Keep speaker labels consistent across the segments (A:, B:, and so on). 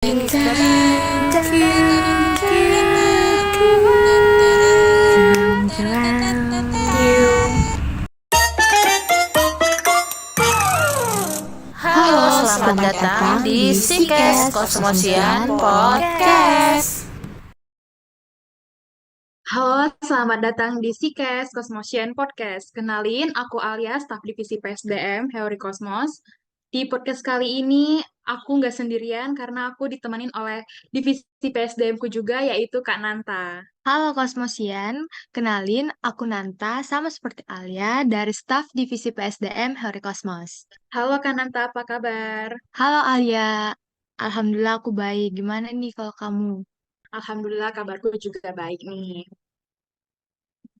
A: Halo, selamat datang di Sikes Kosmosian Podcast.
B: Halo, selamat datang di Sikes Kosmosian Podcast. Kenalin, aku Alia, staf divisi PSDM Heori Kosmos. Di podcast kali ini, aku nggak sendirian karena aku ditemanin oleh divisi PSDM ku juga, yaitu Kak Nanta.
C: Halo Kosmosian, kenalin aku Nanta sama seperti Alia dari staf divisi PSDM Heri Kosmos.
B: Halo Kak Nanta, apa kabar?
C: Halo Alia, Alhamdulillah aku baik. Gimana nih kalau kamu?
B: Alhamdulillah kabarku juga baik nih.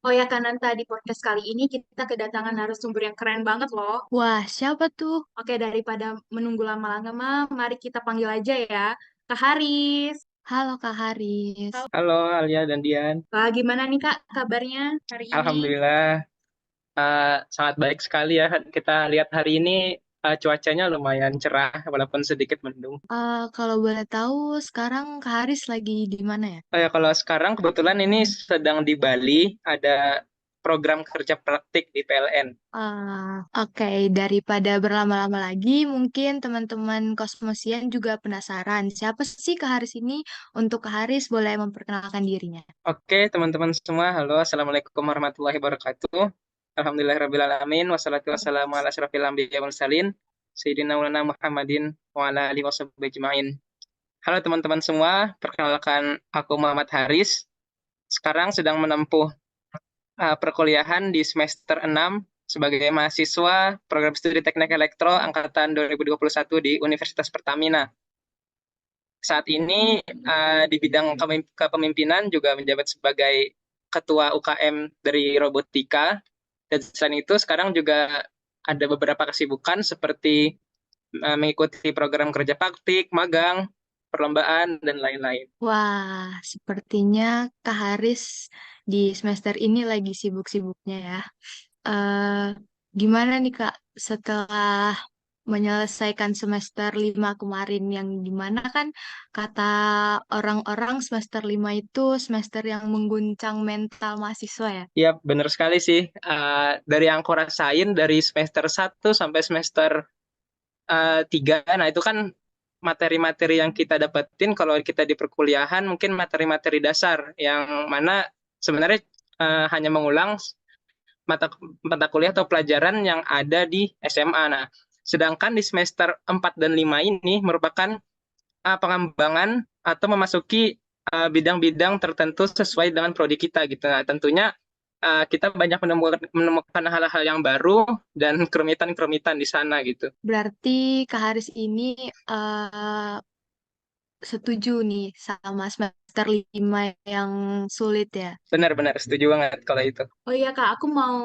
B: Oh ya Kak Nanta, di podcast kali ini kita kedatangan narasumber yang keren banget loh.
C: Wah, siapa tuh?
B: Oke, daripada menunggu lama-lama, mari kita panggil aja ya, Kak Haris.
C: Halo Kak Haris.
D: Halo Alia dan Dian.
B: Wah, gimana nih Kak kabarnya hari ini?
D: Alhamdulillah sangat baik sekali ya. Kita lihat hari ini cuacanya lumayan cerah walaupun sedikit mendung.
C: Kalau boleh tahu, sekarang Kak Haris lagi di mana ya?
D: Kalau sekarang kebetulan ini sedang di Bali, ada program kerja praktik di PLN.
C: Oke, daripada berlama-lama lagi, mungkin teman-teman Kosmosian juga penasaran. Siapa sih Kak Haris ini? Untuk Kak Haris boleh memperkenalkan dirinya.
D: Oke teman-teman semua, halo, assalamualaikum warahmatullahi wabarakatuh. Alhamdulillahirrabbilalamin, wassalatu wassalamu ala asyrafil anbiya wal mursalin, Sayyidina Maulana Muhammadin wa ala alihi washabihi ajma'in. Halo teman-teman semua, perkenalkan aku Muhammad Haris. Sekarang sedang menempuh perkuliahan di semester 6 sebagai mahasiswa program studi Teknik Elektro angkatan 2021 di Universitas Pertamina. Saat ini di bidang kepemimpinan juga menjabat sebagai ketua UKM dari robotika. Dan selain itu sekarang juga ada beberapa kesibukan seperti mengikuti program kerja praktik, magang, perlombaan, dan lain-lain.
C: Wah, sepertinya Kak Haris di semester ini lagi sibuk-sibuknya ya. Eh, Gimana nih Kak setelah menyelesaikan semester 5 kemarin yang dimana kan kata orang-orang semester 5 itu semester yang mengguncang mental mahasiswa ya?
D: Ya, benar sekali sih. Dari yang aku rasain dari semester 1 sampai semester 3, nah itu kan materi-materi yang kita dapetin kalau kita di perkuliahan mungkin materi-materi dasar yang mana sebenarnya hanya mengulang mata mata kuliah atau pelajaran yang ada di SMA. Nah, sedangkan di semester 4 dan 5 ini merupakan pengembangan atau memasuki bidang-bidang tertentu sesuai dengan prodi kita gitu. Nah, tentunya kita banyak menemukan hal-hal yang baru dan kerumitan-kerumitan di sana gitu.
C: Berarti Kak Haris ini setuju nih sama semester 5 yang sulit ya?
D: Benar-benar setuju banget kalau itu.
B: Oh iya Kak, aku mau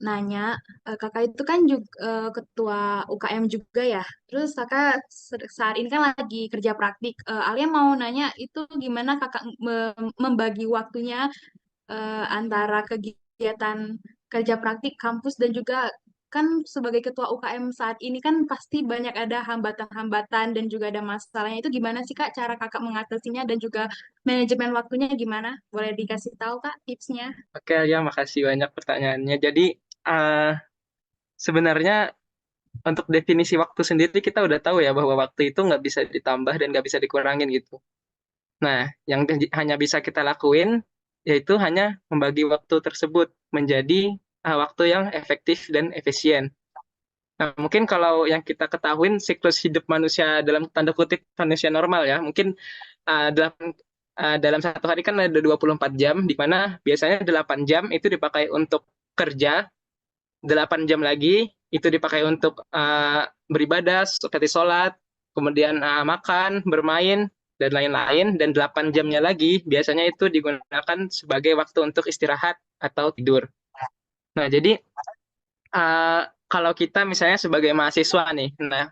B: nanya, Kakak itu kan juga ketua UKM juga ya. Terus Kakak saat ini kan lagi kerja praktik. Alia mau nanya itu gimana Kakak membagi waktunya antara kegiatan kerja praktik kampus dan juga kan sebagai ketua UKM saat ini kan pasti banyak ada hambatan-hambatan dan juga ada masalahnya. Itu gimana sih Kak cara Kakak mengatasinya dan juga manajemen waktunya gimana? Boleh dikasih tahu Kak tipsnya?
D: Oke, ya makasih banyak pertanyaannya. Jadi sebenarnya untuk definisi waktu sendiri kita udah tahu ya bahwa waktu itu nggak bisa ditambah dan nggak bisa dikurangin gitu. Nah, yang hanya bisa kita lakuin yaitu hanya membagi waktu tersebut menjadi waktu yang efektif dan efisien. Nah, mungkin kalau yang kita ketahuin siklus hidup manusia dalam tanda kutip manusia normal ya, mungkin dalam satu hari kan ada 24 jam, di mana biasanya 8 jam itu dipakai untuk kerja, 8 jam lagi itu dipakai untuk beribadah, seperti sholat, kemudian makan, bermain, dan lain-lain, dan 8 jamnya lagi biasanya itu digunakan sebagai waktu untuk istirahat atau tidur. Nah, jadi uh, kalau kita misalnya sebagai mahasiswa nih, nah,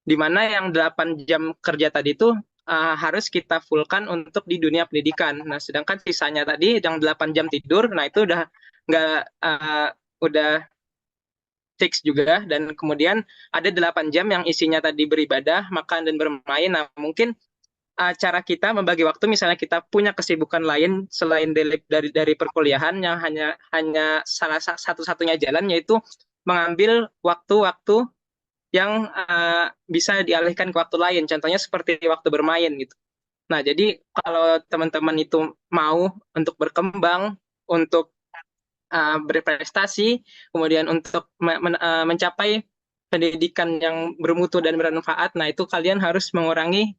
D: di mana yang 8 jam kerja tadi itu harus kita fullkan untuk di dunia pendidikan. Nah, sedangkan sisanya tadi yang 8 jam tidur, nah itu udah nggak udah fix juga, dan kemudian ada 8 jam yang isinya tadi beribadah, makan dan bermain. Nah, mungkin cara kita membagi waktu, misalnya kita punya kesibukan lain selain dari perkuliahan, yang hanya salah satu-satunya jalan yaitu mengambil waktu-waktu yang bisa dialihkan ke waktu lain. Contohnya seperti waktu bermain gitu. Nah, jadi kalau teman-teman itu mau untuk berkembang, untuk berprestasi, kemudian untuk mencapai pendidikan yang bermutu dan bermanfaat, nah itu kalian harus mengurangi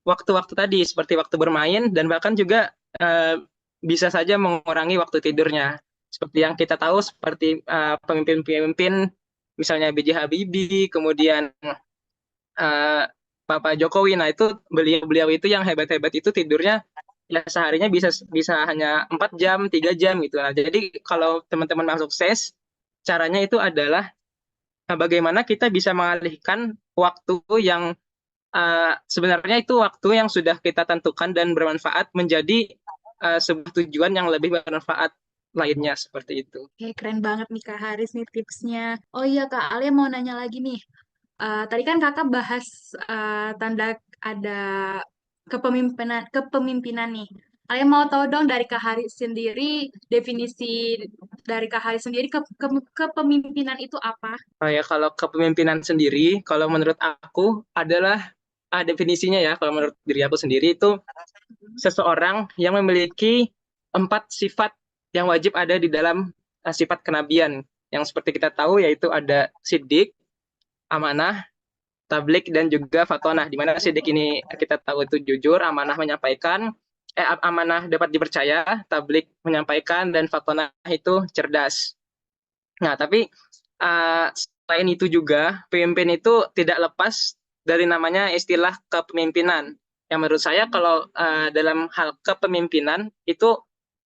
D: waktu-waktu tadi, seperti waktu bermain, dan bahkan juga bisa saja mengurangi waktu tidurnya. Seperti yang kita tahu, seperti pemimpin-pemimpin, misalnya B.J. Habibie, kemudian uh, Bapak Jokowi. Nah, itu beliau itu yang hebat-hebat itu tidurnya ya seharinya bisa hanya 4 jam, 3 jam gitu. Nah, jadi kalau teman-teman mau sukses, caranya itu adalah bagaimana kita bisa mengalihkan waktu yang sebenarnya itu waktu yang sudah kita tentukan dan bermanfaat menjadi sebuah tujuan yang lebih bermanfaat lainnya, seperti itu.
B: Oke, keren banget nih Kak Haris nih tipsnya. Oh iya Kak, Alia mau nanya lagi nih. Tadi kan Kakak bahas tanda ada kepemimpinan nih. Alia mau tahu dong dari Kak Haris sendiri, definisi dari Kak Haris sendiri kepemimpinan itu apa?
D: Ya, kalau kepemimpinan sendiri, kalau menurut aku adalah definisinya ya, kalau menurut diri aku sendiri itu seseorang yang memiliki 4 sifat yang wajib ada di dalam sifat kenabian. Yang seperti kita tahu yaitu ada siddiq, amanah, tablik, dan juga fatonah. Di mana siddiq ini kita tahu itu jujur, amanah menyampaikan, amanah dapat dipercaya, tablik menyampaikan, dan fatonah itu cerdas. Nah, tapi selain itu juga, pemimpin itu tidak lepas dari namanya istilah kepemimpinan. Yang menurut saya kalau dalam hal kepemimpinan, itu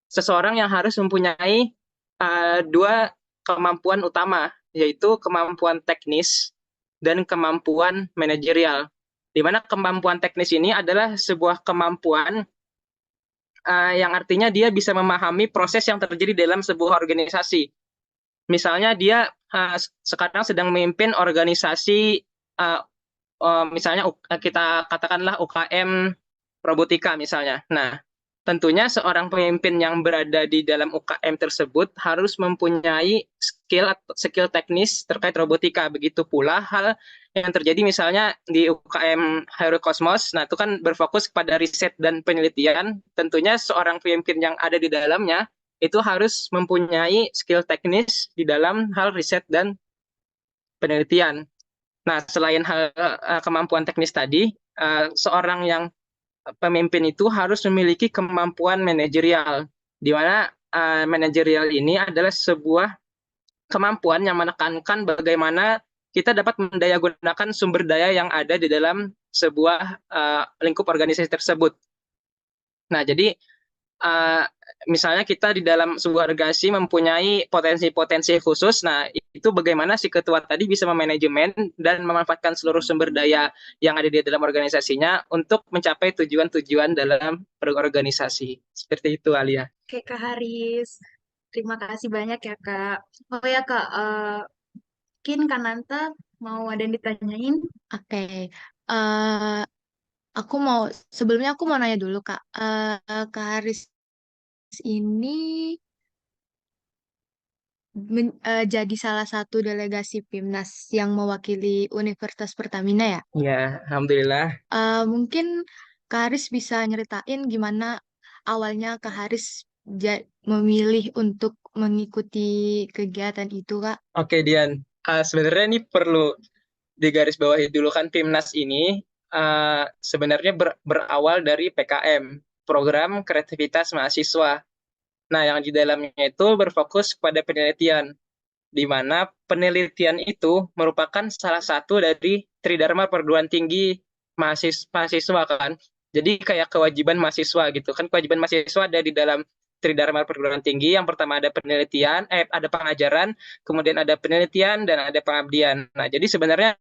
D: seseorang yang harus mempunyai dua kemampuan utama, yaitu kemampuan teknis dan kemampuan manajerial. Di mana kemampuan teknis ini adalah sebuah kemampuan yang artinya dia bisa memahami proses yang terjadi dalam sebuah organisasi. Misalnya dia sekarang sedang memimpin organisasi, misalnya kita katakanlah UKM robotika misalnya. Nah, tentunya seorang pemimpin yang berada di dalam UKM tersebut harus mempunyai skill teknis terkait robotika. Begitu pula hal yang terjadi misalnya di UKM Hairul Cosmos. Nah, itu kan berfokus kepada riset dan penelitian. Tentunya seorang pemimpin yang ada di dalamnya itu harus mempunyai skill teknis di dalam hal riset dan penelitian. Nah, selain hal kemampuan teknis tadi, seorang yang pemimpin itu harus memiliki kemampuan manajerial, di mana manajerial ini adalah sebuah kemampuan yang menekankan bagaimana kita dapat mendayagunakan sumber daya yang ada di dalam sebuah lingkup organisasi tersebut. Nah, jadi misalnya kita di dalam sebuah organisasi mempunyai potensi-potensi khusus, nah itu bagaimana si ketua tadi bisa memanajemen dan memanfaatkan seluruh sumber daya yang ada di dalam organisasinya untuk mencapai tujuan-tujuan dalam berorganisasi. Seperti itu, Alia.
B: Oke Kak Haris, terima kasih banyak ya Kak. Oh ya Kak, mungkin Kak Nanta mau ada yang ditanyain?
C: Oke. Eh, sebelumnya aku mau nanya dulu Kak. Kak Haris ini jadi salah satu delegasi PIMNAS yang mewakili Universitas Pertamina ya.
D: Ya, alhamdulillah.
C: Mungkin Kak Haris bisa nyeritain gimana awalnya Kak Haris memilih untuk mengikuti kegiatan itu, Kak.
D: Oke, Dian. Sebenarnya ini perlu digarisbawahi dulu kan, PIMNAS ini sebenarnya berawal dari PKM, Program Kreativitas Mahasiswa. Nah, yang di dalamnya itu berfokus pada penelitian, di mana penelitian itu merupakan salah satu dari Tridharma Perguruan Tinggi mahasiswa kan. Jadi kayak kewajiban mahasiswa gitu kan. Kewajiban mahasiswa ada di dalam Tridharma Perguruan Tinggi. Yang pertama ada penelitian, ada pengajaran, kemudian ada penelitian, dan ada pengabdian. Nah, jadi sebenarnya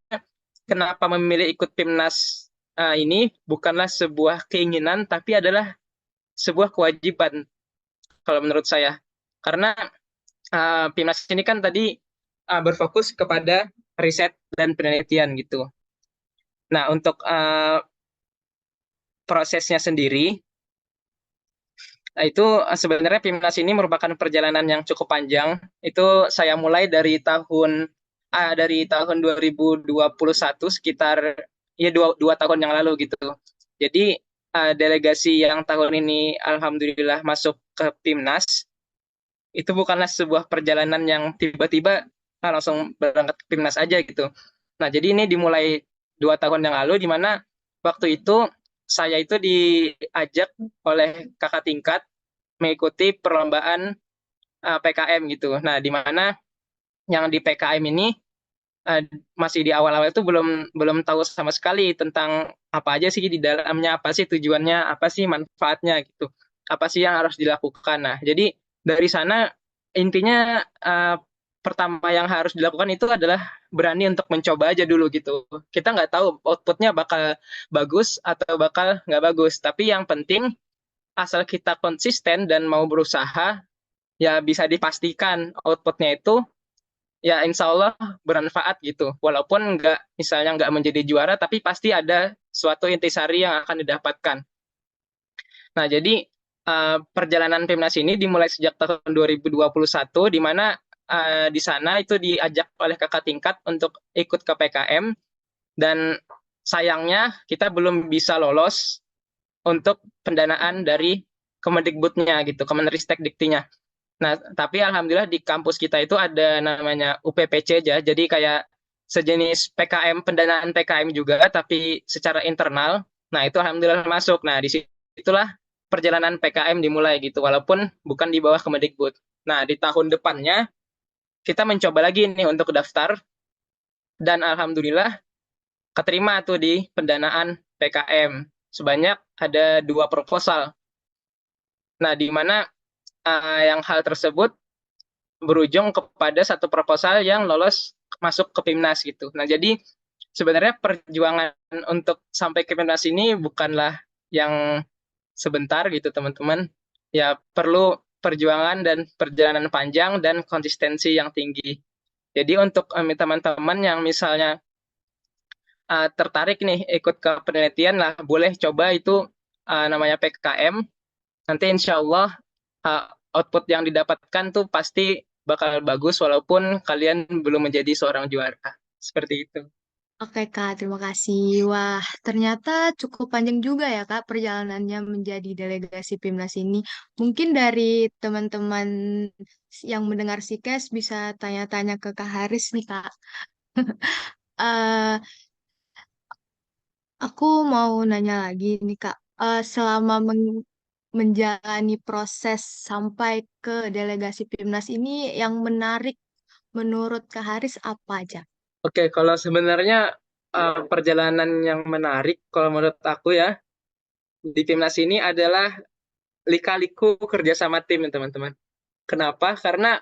D: kenapa memilih ikut PIMNAS ini bukanlah sebuah keinginan, tapi adalah sebuah kewajiban kalau menurut saya. Karena PIMNAS ini kan tadi berfokus kepada riset dan penelitian gitu. Nah, untuk prosesnya sendiri, nah itu sebenarnya PIMNAS ini merupakan perjalanan yang cukup panjang. Itu saya mulai dari tahun 2021 sekitar ya dua tahun yang lalu gitu. Jadi delegasi yang tahun ini alhamdulillah masuk ke PIMNAS itu bukanlah sebuah perjalanan yang tiba-tiba langsung berangkat ke PIMNAS aja gitu. Nah, jadi ini dimulai 2 tahun yang lalu, di mana waktu itu saya itu diajak oleh kakak tingkat mengikuti perlombaan PKM gitu. Nah, di mana yang di PKM ini eh, masih di awal-awal itu belum belum tahu sama sekali tentang apa aja sih di dalamnya, apa sih tujuannya, apa sih manfaatnya gitu, apa sih yang harus dilakukan. Nah, jadi dari sana intinya pertama yang harus dilakukan itu adalah berani untuk mencoba aja dulu gitu. Kita nggak tahu outputnya bakal bagus atau bakal nggak bagus, tapi yang penting asal kita konsisten dan mau berusaha, ya bisa dipastikan outputnya itu ya insya Allah bermanfaat gitu. Walaupun misalnya nggak menjadi juara, tapi pasti ada suatu intisari yang akan didapatkan. Nah, jadi perjalanan PIMNAS ini dimulai sejak tahun 2021, di mana di sana itu diajak oleh kakak tingkat untuk ikut ke PKM, dan sayangnya kita belum bisa lolos untuk pendanaan dari Kemendikbudnya gitu, Kemenristek Diktinya. Nah, tapi alhamdulillah di kampus kita itu ada namanya UPPC aja, jadi kayak sejenis PKM, pendanaan PKM juga, tapi secara internal. Nah, itu alhamdulillah masuk. Nah, disitulah perjalanan PKM dimulai gitu, walaupun bukan di bawah Kemendikbud. Nah, di tahun depannya kita mencoba lagi nih untuk daftar, dan alhamdulillah keterima tuh di pendanaan PKM. Sebanyak ada 2 proposal. Nah, di mana yang hal tersebut berujung kepada satu proposal yang lolos masuk ke PIMNAS gitu. Nah, jadi sebenarnya perjuangan untuk sampai ke PIMNAS ini bukanlah yang sebentar gitu, teman-teman. Ya, perlu perjuangan dan perjalanan panjang dan konsistensi yang tinggi. Jadi untuk teman-teman yang misalnya tertarik nih ikut ke penelitian lah, boleh coba itu namanya PKM. Nanti insya Allah uh, output yang didapatkan tuh pasti bakal bagus walaupun kalian belum menjadi seorang juara. Seperti itu.
C: Oke Kak, terima kasih. Wah, ternyata cukup panjang juga ya Kak perjalanannya menjadi delegasi PIMNAS ini. Mungkin dari teman-teman yang mendengar Sikes bisa tanya-tanya ke Kak Haris nih Kak. Eh, aku mau nanya lagi nih Kak. Selama menjalani proses sampai ke delegasi PIMNAS ini yang menarik menurut Kak Haris apa aja?
D: Oke, kalau sebenarnya perjalanan yang menarik kalau menurut aku ya di timnas ini adalah lika-liku kerja sama tim ya, teman-teman. Kenapa? Karena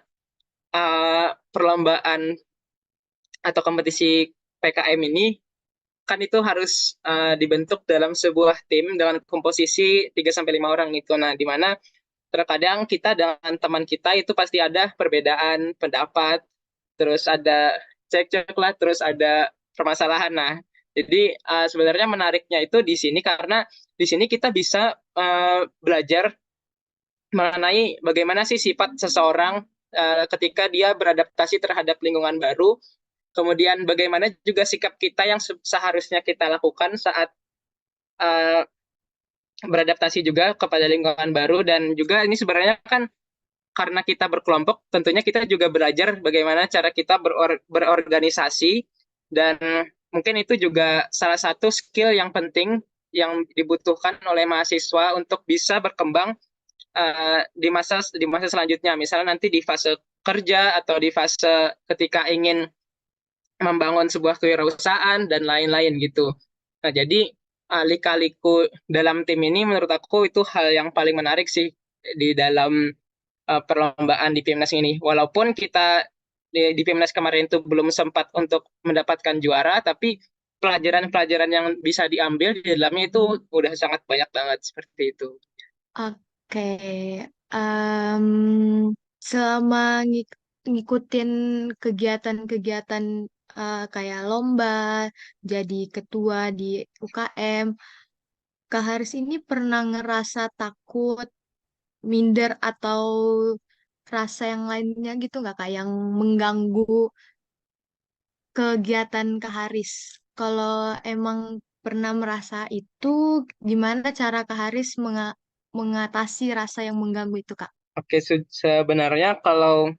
D: perlombaan atau kompetisi PKM ini kan itu harus dibentuk dalam sebuah tim dengan komposisi 3 sampai 5 orang gitu. Nah, di mana terkadang kita dengan teman kita itu pasti ada perbedaan pendapat, terus ada cekcok lah, terus ada permasalahan. Nah, jadi sebenarnya menariknya itu di sini karena di sini kita bisa belajar mengenai bagaimana sih sifat seseorang ketika dia beradaptasi terhadap lingkungan baru, kemudian bagaimana juga sikap kita yang seharusnya kita lakukan saat uh, beradaptasi juga kepada lingkungan baru, dan juga ini sebenarnya kan karena kita berkelompok, tentunya kita juga belajar bagaimana cara kita berorganisasi, dan mungkin itu juga salah satu skill yang penting yang dibutuhkan oleh mahasiswa untuk bisa berkembang di masa selanjutnya. Misalnya nanti di fase kerja atau di fase ketika ingin membangun sebuah kewirausahaan dan lain-lain gitu. Nah, jadi lika-liku dalam tim ini menurut aku itu hal yang paling menarik sih di dalam perlombaan di PIMNAS ini. Walaupun kita di PIMNAS kemarin itu belum sempat untuk mendapatkan juara, tapi pelajaran-pelajaran yang bisa diambil di dalamnya itu udah sangat banyak banget seperti itu.
C: Oke, em, selama ngikutin kegiatan-kegiatan kayak lomba, jadi ketua di UKM, Kak Haris ini pernah ngerasa takut, minder, atau rasa yang lainnya gitu nggak Kak, yang mengganggu kegiatan Kak Haris? Kalau emang pernah merasa itu, gimana cara Kak Haris mengatasi rasa yang mengganggu itu Kak?
D: Oke, sebenarnya kalau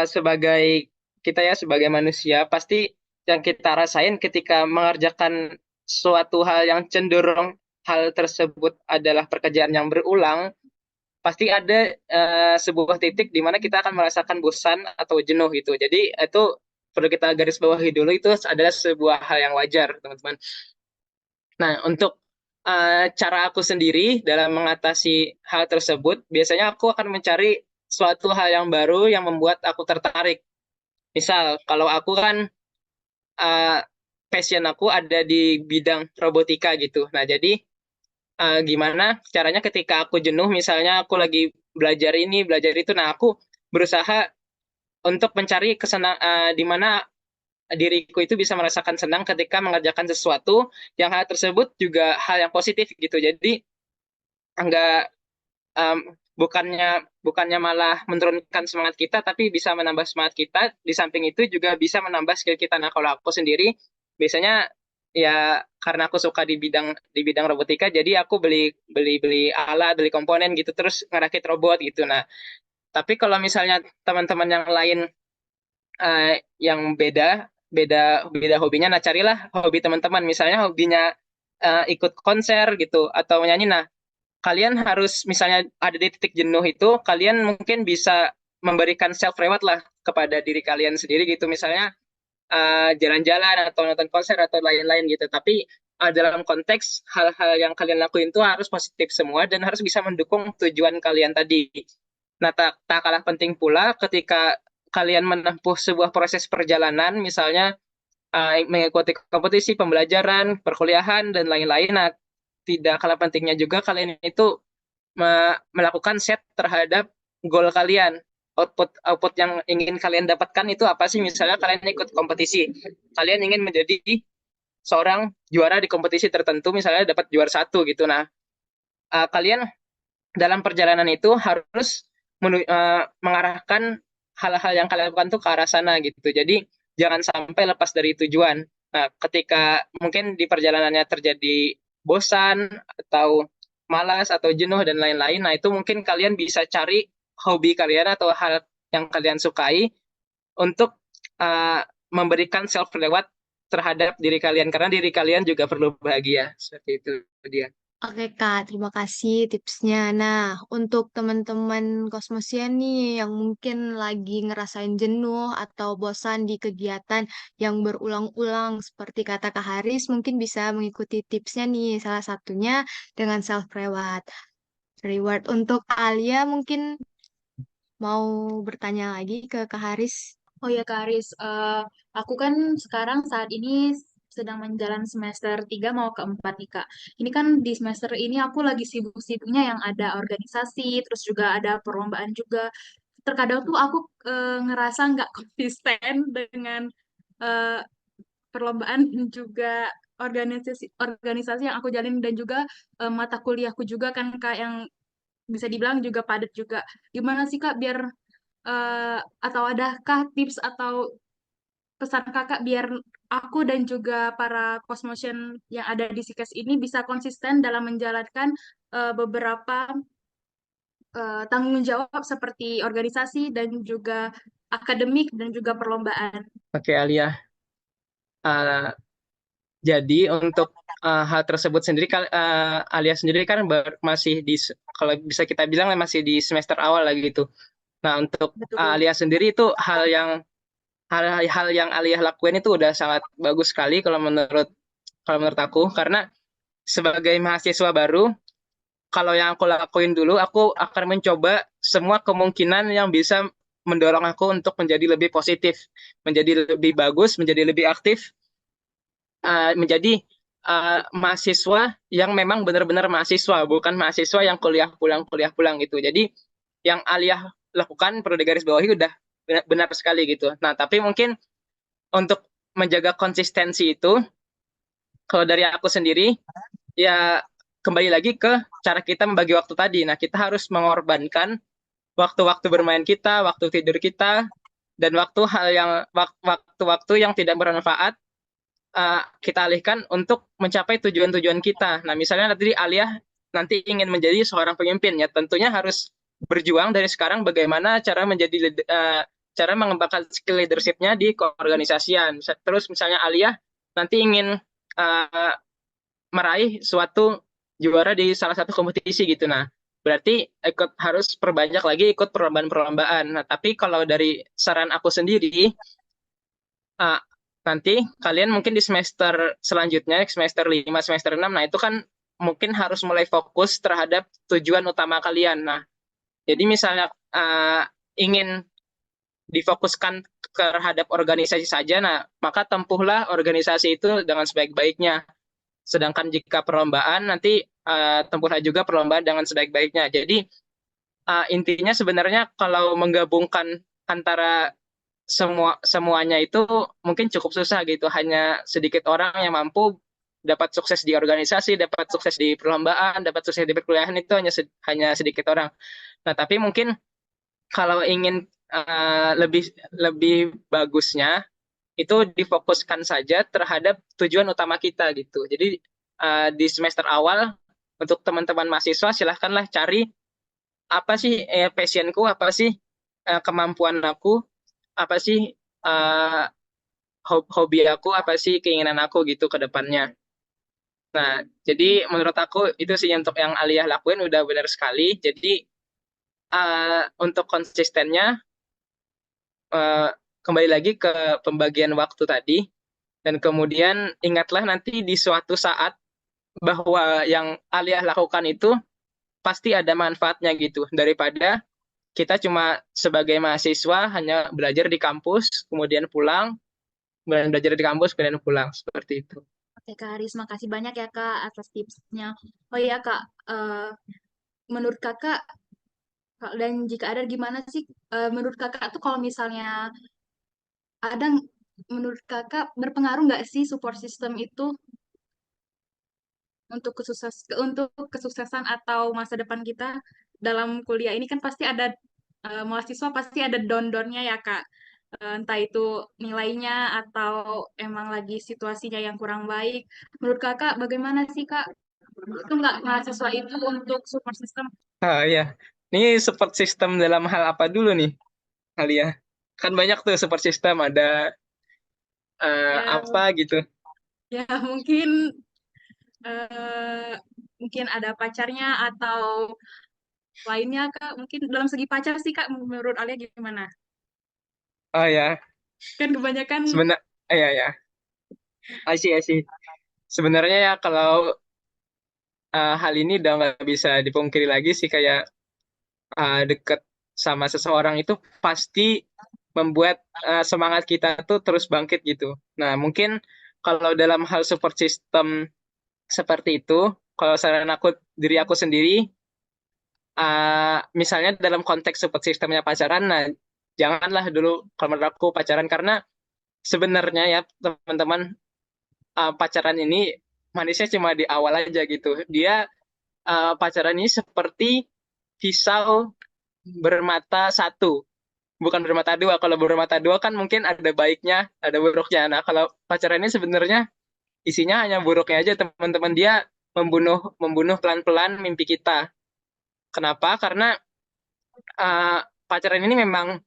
D: sebagai kita ya sebagai manusia pasti yang kita rasain ketika mengerjakan suatu hal yang cenderung hal tersebut adalah pekerjaan yang berulang, pasti ada sebuah titik di mana kita akan merasakan bosan atau jenuh gitu. Jadi itu perlu kita garis bawahi dulu, itu adalah sebuah hal yang wajar, teman-teman. Nah, untuk cara aku sendiri dalam mengatasi hal tersebut, biasanya aku akan mencari suatu hal yang baru yang membuat aku tertarik. Misal, kalau aku kan uh, passion aku ada di bidang robotika gitu. Nah, jadi gimana caranya ketika aku jenuh, misalnya aku lagi belajar ini, belajar itu, nah aku berusaha untuk mencari di mana diriku itu bisa merasakan senang ketika mengerjakan sesuatu yang hal tersebut juga hal yang positif gitu. Jadi enggak um, bukannya malah menurunkan semangat kita, tapi bisa menambah semangat kita. Di samping itu juga bisa menambah skill kita. Nah, kalau aku sendiri biasanya ya karena aku suka di bidang robotika, jadi aku beli beli beli alat, beli komponen gitu, terus ngerakit robot gitu. Nah, tapi kalau misalnya teman-teman yang lain yang beda beda beda hobinya, nah carilah hobi teman-teman. Misalnya hobinya ikut konser gitu atau nyanyi. Nah, kalian harus misalnya ada di titik jenuh itu, kalian mungkin bisa memberikan self reward lah kepada diri kalian sendiri gitu. Misalnya jalan-jalan atau nonton konser atau lain-lain gitu. Tapi dalam konteks hal-hal yang kalian lakuin itu harus positif semua dan harus bisa mendukung tujuan kalian tadi. Nah, tak kalah penting pula ketika kalian menempuh sebuah proses perjalanan, misalnya mengikuti kompetisi, pembelajaran, perkuliahan, dan lain-lain. Nah, tidak kalah pentingnya juga kalian itu melakukan set terhadap goal kalian. Output yang ingin kalian dapatkan itu apa sih? Misalnya kalian ikut kompetisi, kalian ingin menjadi seorang juara di kompetisi tertentu, misalnya dapat juara satu gitu. Nah, kalian dalam perjalanan itu harus mengarahkan hal-hal yang kalian lakukan tuh ke arah sana gitu. Jadi jangan sampai lepas dari tujuan. Nah, ketika mungkin di perjalanannya terjadi bosan atau malas atau jenuh dan lain-lain, nah itu mungkin kalian bisa cari hobi kalian atau hal yang kalian sukai untuk uh, memberikan self reward terhadap diri kalian, karena diri kalian juga perlu bahagia. Seperti itu dia.
C: Oke Kak, terima kasih tipsnya. Nah, untuk teman-teman Kosmosian nih yang mungkin lagi ngerasain jenuh atau bosan di kegiatan yang berulang-ulang seperti kata Kak Haris, mungkin bisa mengikuti tipsnya nih. Salah satunya dengan self reward. Reward untuk Alia mungkin mau bertanya lagi ke Kak Haris.
B: Oh ya Kak Aris, aku kan sekarang saat ini sedang menjalan semester 3 mau ke 4 nih Kak. Ini kan di semester ini aku lagi sibuk-sibuknya yang ada organisasi, terus juga ada perlombaan juga. Terkadang tuh aku ngerasa nggak konsisten dengan eh, perlombaan dan juga organisasi organisasi yang aku jalin dan juga mata kuliahku juga kan Kak yang bisa dibilang juga padat juga. Gimana sih Kak biar atau adakah tips atau pesan kakak biar aku dan juga para Cosmotion yang ada di Sikes ini bisa konsisten dalam menjalankan beberapa tanggung jawab seperti organisasi dan juga akademik dan juga perlombaan.
D: Oke, Alia. Uh, jadi untuk hal tersebut sendiri, Alia sendiri kan masih kalau bisa kita bilang masih di semester awal lagi gitu. Nah, untuk
B: Betul.
D: Alia sendiri itu hal-hal yang Alia lakuin itu udah sangat bagus sekali kalau menurut aku, karena sebagai mahasiswa baru, kalau yang aku lakuin dulu, aku akan mencoba semua kemungkinan yang bisa mendorong aku untuk menjadi lebih positif, menjadi lebih bagus, menjadi lebih aktif, menjadi mahasiswa yang memang benar-benar mahasiswa, bukan mahasiswa yang kuliah pulang gitu. Jadi yang Aliyah lakukan perlu digarisbawahi udah benar sekali gitu. Nah, tapi mungkin untuk menjaga konsistensi itu, kalau dari aku sendiri, ya kembali lagi ke cara kita membagi waktu tadi. Nah, kita harus mengorbankan waktu-waktu bermain kita, waktu tidur kita, dan waktu-waktu yang tidak bermanfaat kita alihkan untuk mencapai tujuan-tujuan kita. Nah, misalnya tadi Alia nanti ingin menjadi seorang pemimpin, ya tentunya harus berjuang dari sekarang bagaimana cara mengembangkan skill leadership-nya di keorganisasian. Terus misalnya Alia nanti ingin uh, meraih suatu juara di salah satu kompetisi gitu. Nah, berarti harus perbanyak lagi ikut perlombaan-perlombaan. Nah, tapi kalau dari saran aku sendiri, uh, nanti kalian mungkin di semester selanjutnya, semester 5, semester 6, nah itu kan mungkin harus mulai fokus terhadap tujuan utama kalian. Nah, jadi misalnya ingin difokuskan terhadap organisasi saja, nah maka tempuhlah organisasi itu dengan sebaik-baiknya. Sedangkan jika perlombaan, nanti tempuhlah juga perlombaan dengan sebaik-baiknya. Jadi intinya sebenarnya kalau menggabungkan antara semuanya itu mungkin cukup susah gitu. Hanya sedikit orang yang mampu dapat sukses di organisasi, dapat sukses di perlombaan, dapat sukses di perkuliahan itu hanya sedikit orang. Nah, tapi mungkin kalau ingin lebih lebih bagusnya itu difokuskan saja terhadap tujuan utama kita gitu. Jadi di semester awal untuk teman-teman mahasiswa silahkanlah cari apa sih passionku, apa sih kemampuan aku, apa sih uh, hobi aku, apa sih keinginan aku gitu ke depannya. Nah, jadi menurut aku itu sih untuk yang Aliyah lakuin udah benar sekali. Jadi untuk konsistennya uh, kembali lagi ke pembagian waktu tadi dan kemudian ingatlah nanti di suatu saat bahwa yang Aliyah lakukan itu pasti ada manfaatnya gitu daripada kita cuma sebagai mahasiswa hanya belajar di kampus kemudian pulang belajar di kampus kemudian pulang seperti itu.
B: Oke, Kak Haris, makasih banyak ya Kak atas tipsnya. Oh iya Kak, menurut Kakak, dan jika ada gimana sih, menurut Kakak tuh kalau misalnya ada, menurut Kakak berpengaruh nggak sih support system itu untuk kesuksesan atau masa depan kita dalam kuliah ini kan pasti ada mahasiswa pasti ada down-downnya ya Kak. Entah itu nilainya atau emang lagi situasinya yang kurang baik. Menurut Kakak bagaimana sih Kak? Itu nggak mahasiswa itu untuk support system?
D: Ya, ini support system dalam hal apa dulu nih, Alia? Kan banyak tuh support system, ada
B: Ya,
D: apa gitu.
B: ya eh, mungkin ada pacarnya atau lainnya Kak. Mungkin dalam segi pacar sih Kak, menurut Alia gimana?
D: Oh ya,
B: Kan kebanyakan
D: sebenarnya ya ya, I see. Sebenarnya ya kalau hal ini udah nggak bisa dipungkiri lagi sih kayak deket sama seseorang itu pasti membuat semangat kita tuh terus bangkit gitu. Nah, mungkin kalau dalam hal support system seperti itu, kalau saran aku diri aku sendiri, misalnya dalam konteks support systemnya pacaran, nah janganlah dulu kalau menurut aku pacaran karena sebenarnya ya teman-teman pacaran ini manisnya cuma di awal aja gitu. Dia pacaran ini seperti pisau bermata satu, bukan bermata dua. Kalau bermata dua kan mungkin ada baiknya, ada buruknya. Nah, kalau pacaran ini sebenarnya isinya hanya buruknya aja, teman-teman. Dia membunuh membunuh pelan-pelan mimpi kita. Kenapa? Karena uh, pacaran ini memang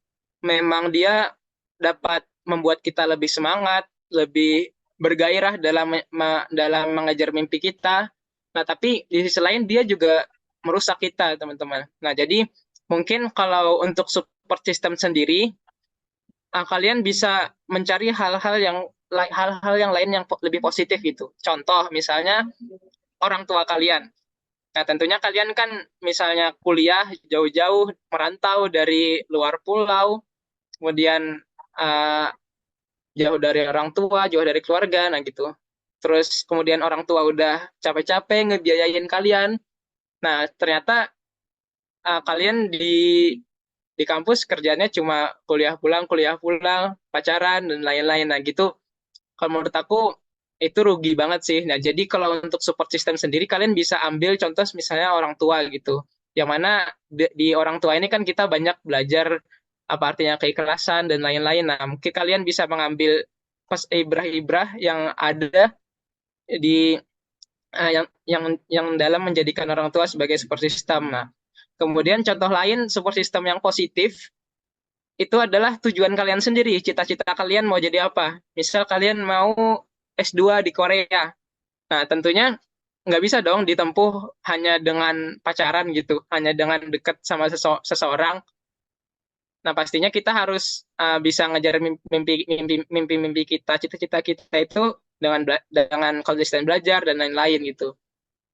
D: memang dia dapat membuat kita lebih semangat, lebih bergairah dalam mengejar mimpi kita. Nah, tapi di sisi lain dia juga merusak kita, teman-teman. Nah, jadi mungkin kalau untuk support system sendiri, kalian bisa mencari hal-hal yang lain yang lebih positif gitu. Contoh misalnya orang tua kalian. Nah, tentunya kalian kan misalnya kuliah jauh-jauh merantau dari luar pulau, kemudian uh, jauh dari orang tua, jauh dari keluarga, nah gitu. Terus kemudian orang tua udah capek-capek ngebiayain kalian. Nah, ternyata kalian di kampus kerjanya cuma kuliah pulang, pacaran dan lain-lain. Nah, gitu. Kalau menurut aku itu rugi banget sih. Nah, jadi kalau untuk support system sendiri, kalian bisa ambil contoh misalnya orang tua gitu. Yang mana di orang tua ini kan kita banyak belajar apa artinya keikhlasan dan lain-lain. Nah, mungkin kalian bisa mengambil pas ibrah-ibrah yang ada di yang dalam menjadikan orang tua sebagai support system. Nah, kemudian contoh lain support system yang positif itu adalah tujuan kalian sendiri, cita-cita kalian mau jadi apa. Misal kalian mau S2 di Korea. Nah, tentunya nggak bisa dong ditempuh hanya dengan pacaran gitu, hanya dengan dekat sama seseorang. Nah, pastinya kita harus bisa ngejar mimpi kita, cita-cita kita itu dengan konsisten belajar dan lain-lain gitu.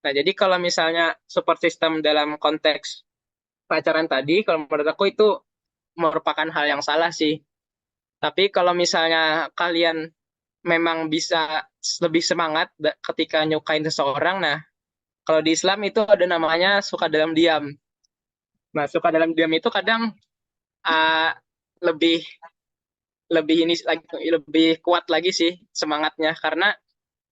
D: Nah, jadi kalau misalnya support system dalam konteks pacaran tadi, kalau menurut aku itu merupakan hal yang salah sih. Tapi kalau misalnya kalian memang bisa lebih semangat ketika nyukain seseorang, nah kalau di Islam itu ada namanya suka dalam diam. Nah, suka dalam diam itu kadang uh, lebih lebih ini lagi lebih kuat lagi sih semangatnya karena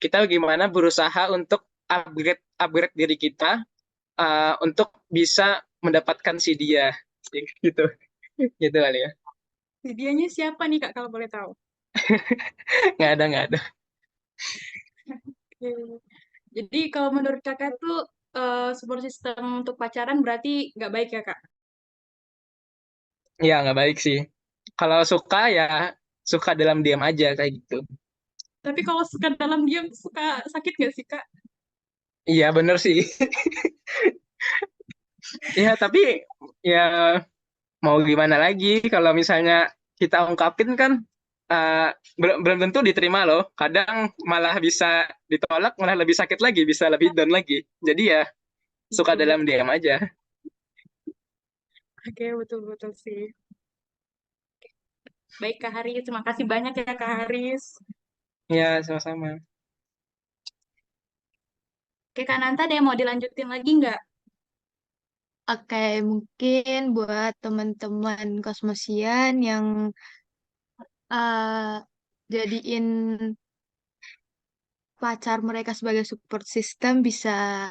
D: kita gimana berusaha untuk upgrade upgrade diri kita untuk bisa mendapatkan si dia gitu gitu kali ya.
B: Dianya siapa nih Kak kalau boleh tahu?
D: Nggak ada.
B: Oke. Jadi kalau menurut Kakak tuh support system untuk pacaran berarti nggak baik ya Kak?
D: Ya nggak baik sih. Kalau suka ya suka dalam diam aja kayak gitu.
B: Tapi kalau suka dalam diam suka sakit nggak sih Kak?
D: Iya bener sih. Ya tapi ya mau gimana lagi kalau misalnya kita ungkapin kan uh, belum tentu diterima loh. Kadang malah bisa ditolak, malah lebih sakit lagi, bisa lebih down lagi. Jadi ya suka
B: Betul,
D: dalam
B: betul.
D: diam aja.
B: Oke, betul-betul sih. Baik Kak Haris, terima kasih banyak ya Kak Haris.
D: Ya sama-sama.
B: Oke Kak Nanta, ada yang mau dilanjutin lagi nggak?
C: Oke, mungkin buat teman-teman kosmosian yang eh, jadiin pacar mereka sebagai support system bisa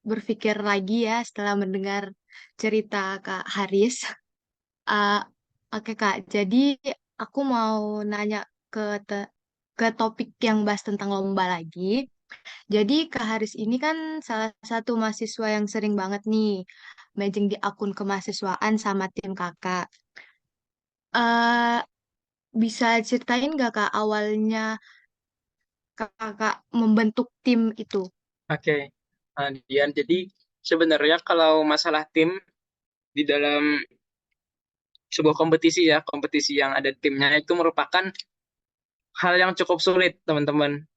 C: berpikir lagi ya setelah mendengar cerita Kak Haris. Eh, oke Kak, jadi aku mau nanya ke ke topik yang bahas tentang lomba lagi. Jadi Kak Haris ini kan salah satu mahasiswa yang sering banget nih mejeng di akun kemahasiswaan sama tim kakak. eh Bisa ceritain nggak Kak awalnya kakak membentuk tim itu?
D: Oke. Nah, Dian, jadi sebenarnya kalau masalah tim di dalam sebuah kompetisi ya, kompetisi yang ada timnya itu merupakan hal yang cukup sulit, teman-teman.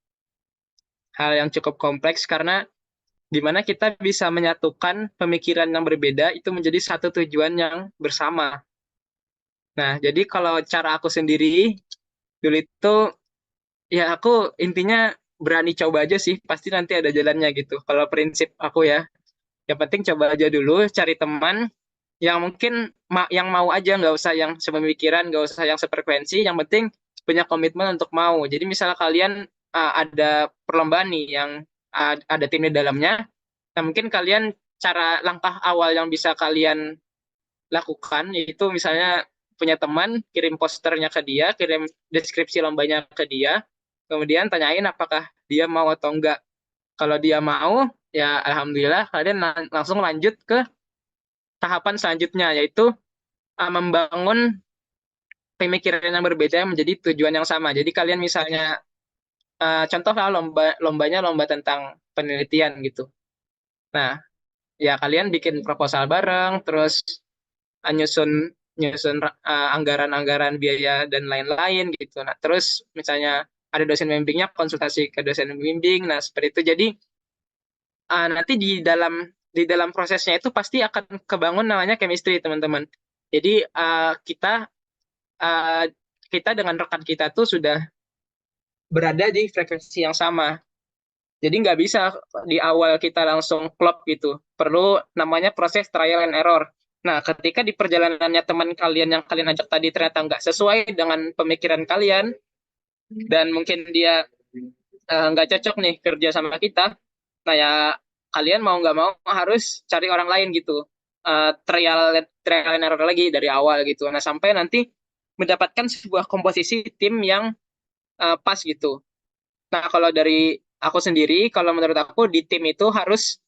D: Hal yang cukup kompleks karena di mana kita bisa menyatukan pemikiran yang berbeda itu menjadi satu tujuan yang bersama. Nah, jadi kalau cara aku sendiri dulu itu ya aku intinya berani coba aja sih, pasti nanti ada jalannya gitu. Kalau prinsip aku ya, yang penting coba aja dulu, cari teman yang mungkin yang mau aja, nggak usah yang sepemikiran, nggak usah yang sefrekuensi, yang penting punya komitmen untuk mau. Jadi misalnya kalian ada perlombaan nih yang ada tim di dalamnya, nah mungkin kalian langkah awal yang bisa kalian lakukan yaitu misalnya punya teman, kirim posternya ke dia, kirim deskripsi lombanya ke dia, kemudian tanyain apakah dia mau atau enggak. Kalau dia mau, ya alhamdulillah kalian langsung lanjut ke tahapan selanjutnya yaitu membangun pemikiran yang berbeda menjadi tujuan yang sama. Jadi kalian misalnya contoh lah lombanya lomba tentang penelitian gitu. Nah, ya kalian bikin proposal bareng, terus nyusun nyusun anggaran-anggaran biaya dan lain-lain gitu. Nah, terus misalnya ada dosen pembimbingnya konsultasi ke dosen pembimbing. Nah, seperti itu. Jadi nanti di dalam prosesnya itu pasti akan kebangun namanya chemistry, teman-teman. Jadi uh, kita dengan rekan kita tuh sudah berada di frekuensi yang sama. Jadi nggak bisa di awal kita langsung klop gitu. Perlu namanya proses trial and error. Nah, ketika di perjalanannya teman kalian yang kalian ajak tadi ternyata nggak sesuai dengan pemikiran kalian, dan mungkin dia nggak cocok nih kerja sama kita, nah ya kalian mau nggak mau harus cari orang lain gitu. Trial trial and error lagi dari awal gitu. Nah sampai nanti mendapatkan sebuah komposisi tim yang pas gitu. Nah kalau dari aku sendiri, kalau menurut aku di tim itu harus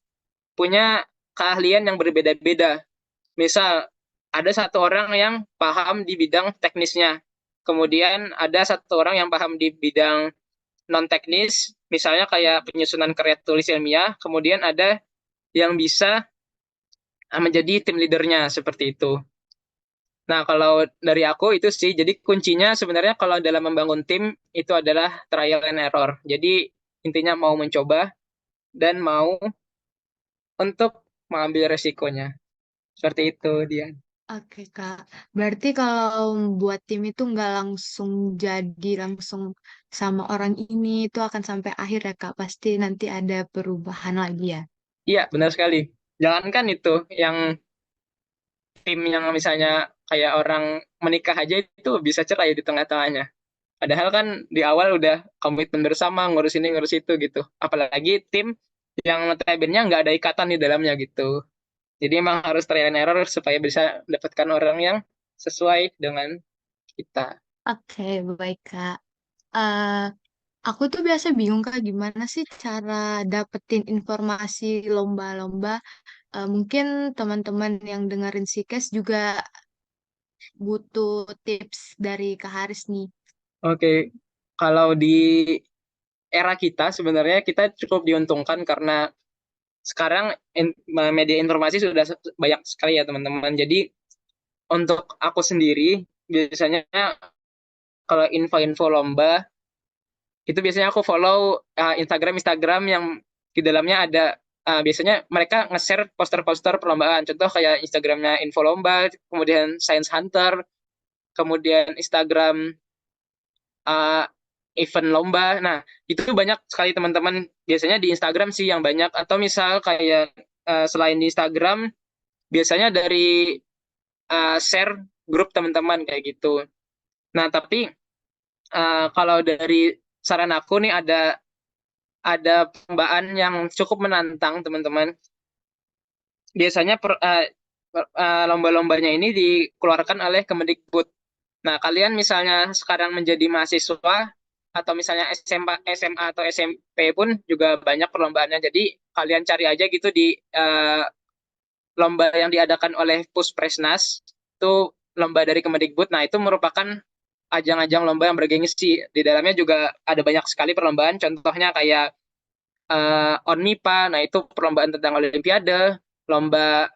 D: punya keahlian yang berbeda-beda. Misal ada satu orang yang paham di bidang teknisnya, kemudian ada satu orang yang paham di bidang non teknis, misalnya kayak penyusunan karya tulis ilmiah, kemudian ada yang bisa menjadi tim leadernya seperti itu. Nah, kalau dari aku itu sih, jadi kuncinya sebenarnya kalau dalam membangun tim itu adalah trial and error. Jadi intinya mau mencoba dan mau untuk mengambil resikonya. Seperti itu dia.
C: Oke, Kak. Berarti kalau buat tim itu nggak langsung jadi langsung sama orang ini, itu akan sampai akhir ya, Kak. Pasti nanti ada perubahan lagi ya.
D: Iya, benar sekali. Jangankan itu, yang tim yang misalnya kayak orang menikah aja itu bisa cerai di tengah-tengahnya. Padahal kan di awal udah komitmen bersama, ngurus ini, ngurus itu gitu. Apalagi tim yang notabene nggak ada ikatan di dalamnya gitu. Jadi emang harus trial and error supaya bisa mendapatkan orang yang sesuai dengan kita.
C: Oke, baik, Kak. Eh, aku tuh biasa bingung, Kak, gimana sih cara dapetin informasi lomba-lomba. Mungkin teman-teman yang dengerin Sikes juga butuh tips dari Kak Haris nih.
D: Oke, kalau di era kita sebenarnya kita cukup diuntungkan karena sekarang media informasi sudah banyak sekali ya teman-teman. Jadi untuk aku sendiri biasanya kalau info-info lomba itu biasanya aku follow Instagram yang di dalamnya ada biasanya mereka nge-share poster-poster perlombaan. Contoh kayak Instagramnya info lomba, kemudian Science Hunter, kemudian Instagram uh, event lomba. Nah, itu banyak sekali teman-teman. Biasanya di Instagram sih yang banyak. Atau misal kayak selain di Instagram, biasanya dari share grup teman-teman kayak gitu. Nah, tapi kalau dari saran aku nih ada perlombaan yang cukup menantang teman-teman. Biasanya lomba-lombanya ini dikeluarkan oleh Kemendikbud. Nah, kalian misalnya sekarang menjadi mahasiswa atau misalnya SMA atau SMP pun juga banyak perlombaannya. Jadi kalian cari aja gitu di lomba yang diadakan oleh Puspresnas, itu lomba dari Kemendikbud. Nah, itu merupakan ajang-ajang lomba yang bergengsi. Di dalamnya juga ada banyak sekali perlombaan. Contohnya kayak ONMIPA, nah itu perlombaan tentang Olimpiade, lomba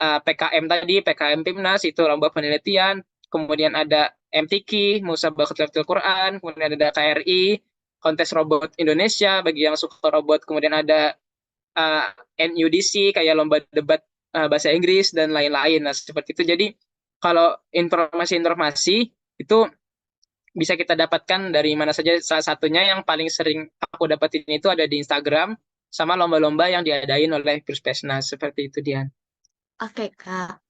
D: PKM tadi, PKM Timnas, itu lomba penelitian, kemudian ada MTQ, Musabaqah Al Quran, kemudian ada KRI, kontes robot Indonesia bagi yang suka robot, kemudian ada uh, NUDC, kayak lomba debat bahasa Inggris, dan lain-lain. Nah, seperti itu. Jadi, kalau informasi-informasi itu bisa kita dapatkan dari mana saja. Salah satunya yang paling sering aku dapetin itu ada di Instagram, sama lomba-lomba yang diadain oleh Puspesnas. Seperti itu, Dian.
C: Oke, Kak.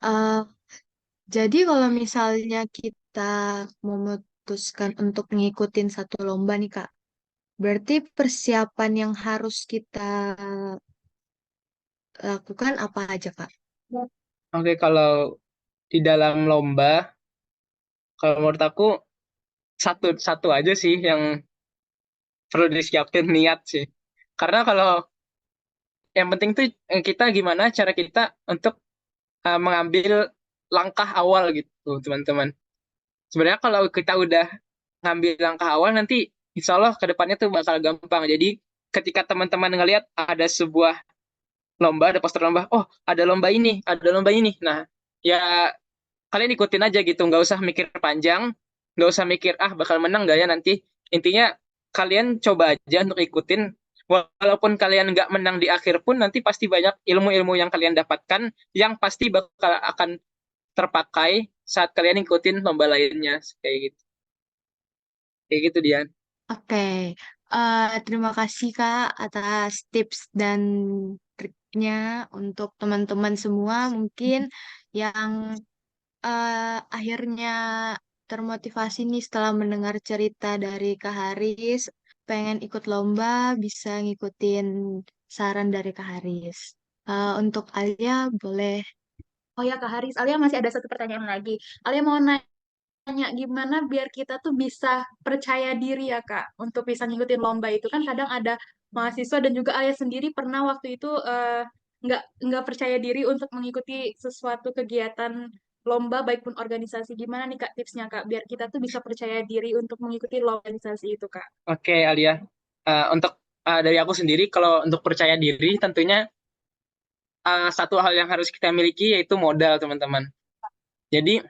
C: Jadi kalau misalnya kita memutuskan untuk ngikutin satu lomba nih, Kak, berarti persiapan yang harus kita lakukan apa aja, Kak?
D: Oke, kalau di dalam lomba, kalau menurut aku satu satu aja sih yang perlu disiapin, niat sih. Karena kalau yang penting tuh kita gimana cara kita untuk mengambil langkah awal gitu, teman-teman. Sebenarnya kalau kita udah ngambil langkah awal nanti insya Allah ke depannya tuh bakal gampang. Jadi ketika teman-teman ngelihat ada sebuah lomba, ada poster lomba, oh ada lomba ini, ada lomba ini. Nah, ya kalian ikutin aja gitu, nggak usah mikir panjang, nggak usah mikir bakal menang nggak ya nanti. Intinya kalian coba aja untuk ikutin, walaupun kalian nggak menang di akhir pun nanti pasti banyak ilmu-ilmu yang kalian dapatkan yang pasti bakal akan terpakai saat kalian ikutin lomba lainnya kayak gitu Dian.
C: Oke, terima kasih Kak atas tips dan triknya untuk teman-teman semua mungkin yang akhirnya termotivasi nih setelah mendengar cerita dari Kak Haris. pengen ikut lomba bisa ngikutin saran dari Kak Haris. Untuk Alia boleh.
B: Oh ya Kak Haris, Alia masih ada satu pertanyaan lagi. Alia mau nanya gimana biar kita tuh bisa percaya diri ya Kak untuk bisa ngikutin lomba itu kan kadang ada mahasiswa dan juga Alia sendiri pernah waktu itu nggak percaya diri untuk mengikuti sesuatu kegiatan lomba baik pun organisasi. Gimana nih Kak tipsnya Kak biar kita tuh bisa percaya diri untuk mengikuti organisasi itu Kak?
D: Oke, Alia. Untuk dari aku sendiri, kalau untuk percaya diri, tentunya satu hal yang harus kita miliki yaitu modal, teman-teman. Jadi,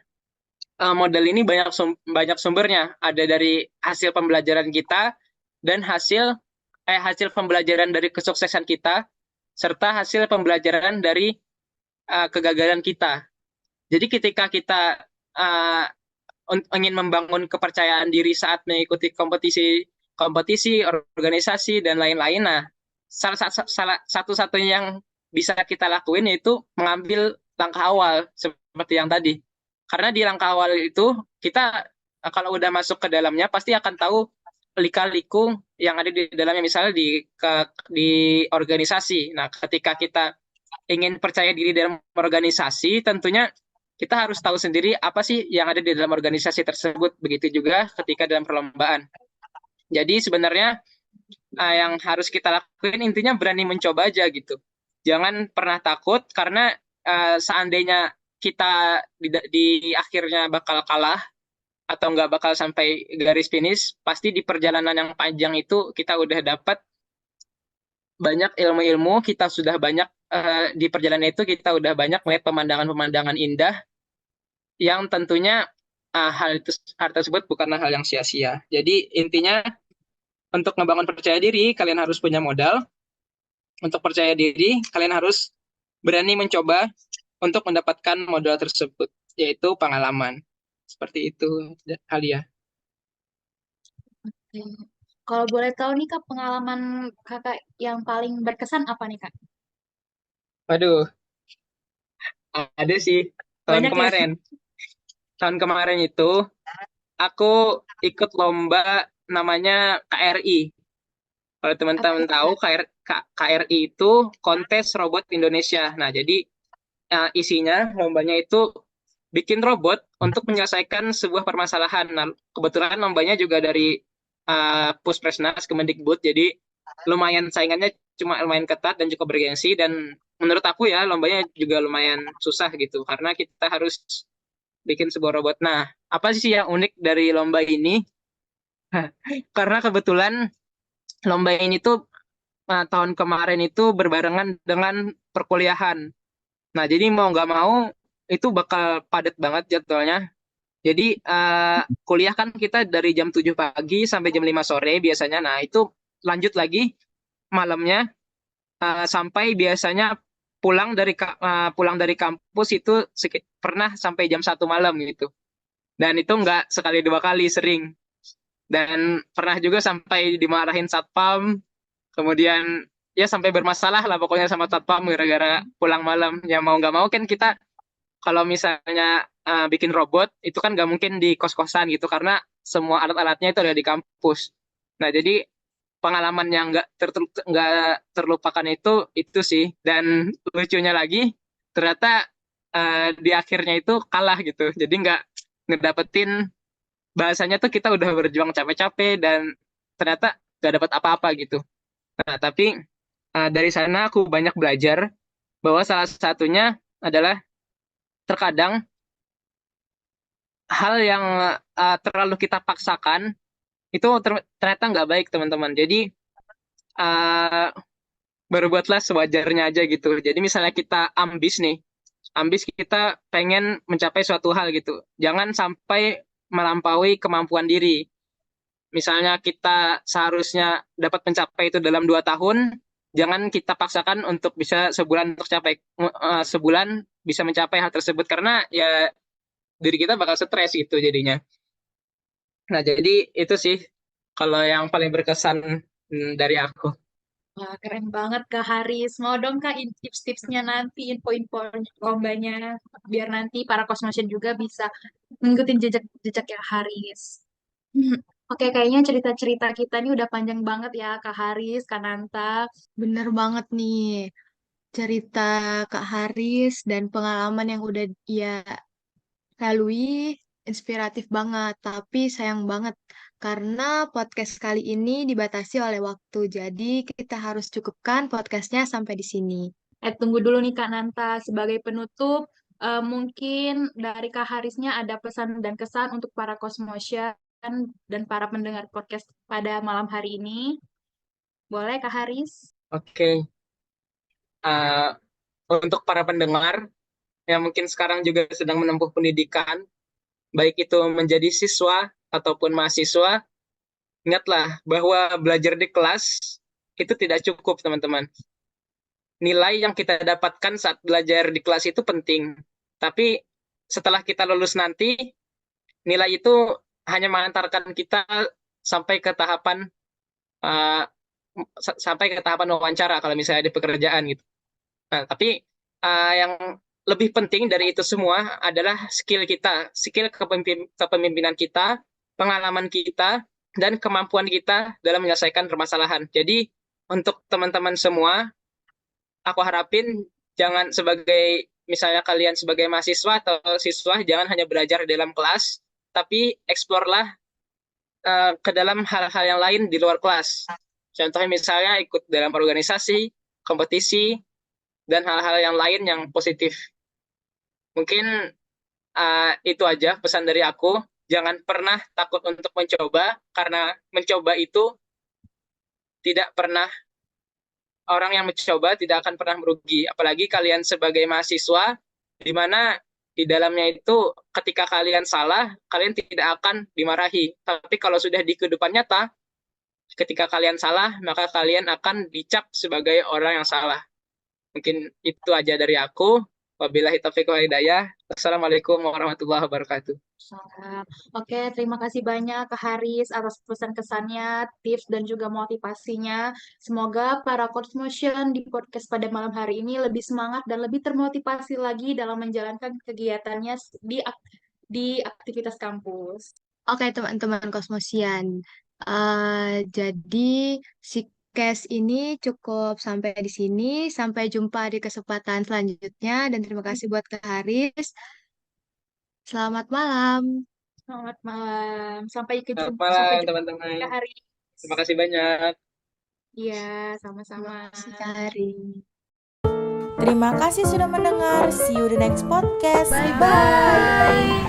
D: modal ini banyak sumbernya. Ada dari hasil pembelajaran kita dan hasil pembelajaran dari kesuksesan kita, serta hasil pembelajaran dari kegagalan kita. Jadi ketika kita uh, ingin membangun kepercayaan diri saat mengikuti kompetisi, organisasi dan lain-lain, nah salah satu-satunya yang bisa kita lakuin yaitu mengambil langkah awal seperti yang tadi. Karena di langkah awal itu kita kalau udah masuk ke dalamnya pasti akan tahu lika-liku yang ada di dalamnya, misalnya di organisasi. Nah, ketika kita ingin percaya diri dalam organisasi, tentunya kita harus tahu sendiri apa sih yang ada di dalam organisasi tersebut. Begitu juga ketika dalam perlombaan. Jadi sebenarnya yang harus kita lakukan intinya berani mencoba aja gitu. Jangan pernah takut karena seandainya kita di akhirnya bakal kalah atau nggak bakal sampai garis finish, pasti di perjalanan yang panjang itu kita udah dapat banyak ilmu-ilmu, kita sudah banyak di perjalanan itu kita udah banyak melihat pemandangan-pemandangan indah yang tentunya hal tersebut bukanlah hal yang sia-sia. Jadi intinya untuk membangun percaya diri, kalian harus punya modal. Untuk percaya diri, kalian harus berani mencoba untuk mendapatkan modal tersebut, yaitu pengalaman. Seperti itu, Alia.
B: Kalau boleh tahu nih Kak, pengalaman Kakak yang paling berkesan apa nih Kak?
D: Waduh, ada sih tahun
B: Banyak ya?
D: kemarin. Tahun kemarin itu aku ikut lomba namanya KRI. Kalau
B: Apa
D: teman-teman
B: itu
D: tahu,
B: Kak?
D: KRI itu kontes robot Indonesia. Nah, jadi isinya lombanya itu bikin robot untuk menyelesaikan sebuah permasalahan. Nah, kebetulan lombanya juga dari Puspresnas Kemendikbud, jadi lumayan saingannya cuma lumayan ketat dan cukup bergengsi. Dan menurut aku ya lombanya juga lumayan susah gitu, karena kita harus bikin sebuah robot. Nah, apa sih yang unik dari lomba ini? Karena kebetulan lomba ini tuh tahun kemarin itu berbarengan dengan perkuliahan. Nah, jadi mau nggak mau itu bakal padat banget jadwalnya. Jadi kuliah kan kita dari jam 7 pagi sampai jam 5 sore biasanya. Nah, itu lanjut lagi malamnya sampai biasanya pulang dari kampus itu pernah sampai jam 1 malam gitu. Dan itu nggak sekali dua kali, sering. Dan pernah juga sampai dimarahin satpam, kemudian ya sampai bermasalah lah pokoknya sama satpam gara-gara pulang malam. Ya mau nggak mau kan kita kalau misalnya bikin robot itu kan nggak mungkin di kos-kosan gitu karena semua alat-alatnya itu ada di kampus. Nah, jadi pengalaman yang nggak terlupakan itu sih. Dan lucunya lagi ternyata di akhirnya itu kalah gitu. Jadi nggak ngedapetin, bahasanya tuh kita udah berjuang capek-capek dan ternyata nggak dapat apa-apa gitu. Nah, tapi dari sana aku banyak belajar bahwa salah satunya adalah terkadang hal yang terlalu kita paksakan itu ternyata nggak baik, teman-teman. Jadi uh, berbuatlah sewajarnya aja gitu. Jadi misalnya kita ambis kita pengen mencapai suatu hal gitu. Jangan sampai melampaui kemampuan diri. Misalnya kita seharusnya dapat mencapai itu dalam 2 tahun, jangan kita paksakan untuk bisa sebulan bisa mencapai hal tersebut karena ya diri kita bakal stres gitu jadinya. Nah, jadi itu sih kalau yang paling berkesan dari aku.
B: Wah, keren banget Kak Haris. Mau dong Kak tips-tipsnya nanti, info-info lombanya, biar nanti para kosmosion juga bisa mengikuti jejak-jejak Kak Haris. Oke, kayaknya cerita-cerita kita ini udah panjang banget ya, Kak Haris, Kak Nanta.
C: Bener banget nih, cerita Kak Haris dan pengalaman yang udah ia lalui inspiratif banget. Tapi sayang banget karena podcast kali ini dibatasi oleh waktu. Jadi kita harus cukupkan podcastnya sampai di sini.
B: Tunggu dulu nih Kak Nanta, sebagai penutup, mungkin dari Kak Harisnya ada pesan dan kesan untuk para Cosmosian dan para pendengar podcast pada malam hari ini. Boleh Kak Haris?
D: Oke, uh, untuk para pendengar yang mungkin sekarang juga sedang menempuh pendidikan, baik itu menjadi siswa ataupun mahasiswa, ingatlah bahwa belajar di kelas itu tidak cukup, teman-teman. Nilai yang kita dapatkan saat belajar di kelas itu penting, tapi setelah kita lulus nanti, nilai itu hanya mengantarkan kita sampai ke tahapan uh, sampai ke tahapan wawancara kalau misalnya di pekerjaan gitu. Nah, tapi yang lebih penting dari itu semua adalah skill kita, skill kepemimpinan kita, pengalaman kita, dan kemampuan kita dalam menyelesaikan permasalahan. Jadi, untuk teman-teman semua, aku harapin jangan sebagai, misalnya kalian sebagai mahasiswa atau siswa, jangan hanya belajar di dalam kelas, tapi eksplorlah ke dalam hal-hal yang lain di luar kelas. Contohnya misalnya ikut dalam organisasi, kompetisi, dan hal-hal yang lain yang positif. Mungkin itu aja pesan dari aku. Jangan pernah takut untuk mencoba, karena mencoba itu tidak pernah, orang yang mencoba tidak akan pernah merugi. Apalagi kalian sebagai mahasiswa, di mana di dalamnya itu ketika kalian salah, kalian tidak akan dimarahi. Tapi kalau sudah di kehidupan nyata, ketika kalian salah, maka kalian akan dicap sebagai orang yang salah. Mungkin itu aja dari aku. Wabillahi taufiq wal hidayah. Wassalamualaikum warahmatullahi wabarakatuh.
B: Oke, terima kasih banyak Kak Haris atas pesan-kesannya, tips dan juga motivasinya. Semoga para Coach Motion di podcast pada malam hari ini lebih semangat dan lebih termotivasi lagi dalam menjalankan kegiatannya di aktivitas kampus.
C: Oke, teman-teman Kosmosian. Jadi, si case ini cukup sampai di sini. Sampai jumpa di kesempatan selanjutnya. Dan terima kasih buat Kak Haris. Selamat malam.
B: Selamat malam. Sampai
D: Selamat
B: sampai
D: malam,
B: jumpa
D: teman-teman.
B: Kak Haris.
D: Terima kasih banyak.
B: Iya,
C: Terima
B: sama-sama.
C: kasih Kak Haris.
A: Terima kasih sudah mendengar. See you the next podcast.
B: Bye-bye.
A: Bye.